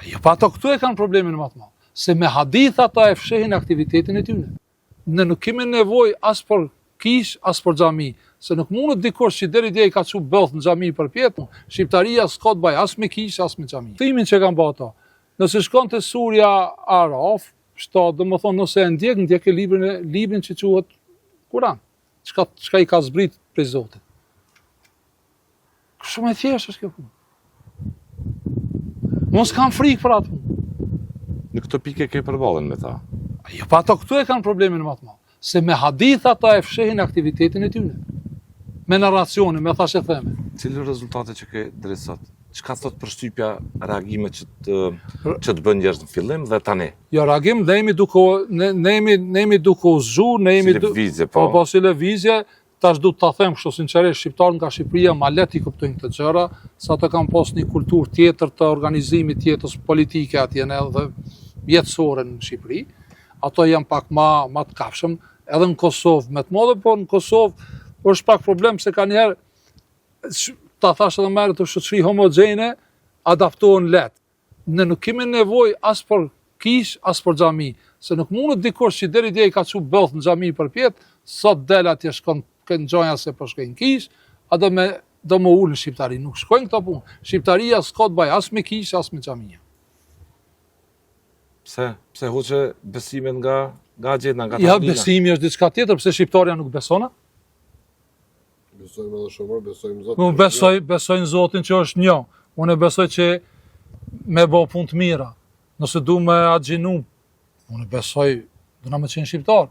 Jo, pa ato këtu e kanë problemin më të madh. Se me hadith ata e fshehin aktivitetin e tyre. Ne nuk kemi nevojë as për kish, as për xhami, se nuk mundet dikush që deri dje i ka çu bëllth në xhami për pjetën, shqiptaria s'ka të bëj as me kish, as me xhami. Thimin që kanë bërë ata. Nëse shkon te Surja Araf, domethënë nëse e ndjek e librin që quhet Kur'an. Çka i ka zbrit prej Zotit. Shumë e thjeshtë është kjo punë. Mos kam frikë për atë. Në këtë pikë ke përballen me ta. Jo, pa ato këtu e kanë problemin më të madh. Se me hadith ata e fshehin aktivitetin e tyre. Me narracione, me thashë theme. Cilë rezultate që ke drejt sot? Çka thot përshtypja reagimet që të bën njerëz në fillim dhe tani? Jo, reagim ne jemi duke u zgju, ne jemi lëvizje, po. Po si lëvizje, tash du të ta them kështu sinqerisht, shqiptarët nga Shqipëria ma let i kuptojnë këtë gjëra, sa të kanë pas një kulturë tjetër të organizimit të jetës politike atje edhe jetësore në Shqipëri. Ato janë pak ma të kafshëm, edhe në Kosovë me të madhe, po në Kosovë është pak problem se ka njerë, ta thash edhe merë të shoqëri homogjene, adaptohen let. Ne nuk kemi nevojë as për kish, as për xhami, se nuk mundet dikush që deri dje i ka çu bëllth në xhami për pjetë, sot del atje shkon këngjoja se po shkojnë kish, a do më ulën shqiptari, nuk shkojnë këto punë. Shqiptaria s'ka të bëj as me kish, as me xhamia. Pse hoqe besimet nga gjenda, nga tablina? Ja, besimi është diçka tjetër, pse shqiptarja nuk besona? Besojmë edhe shumë, besojmë Zotin. Unë besojnë Zotin që është një. Unë besoj që me bë punë të mira. Nëse du me agjinu, unë besoj, do na më qenë shqiptar.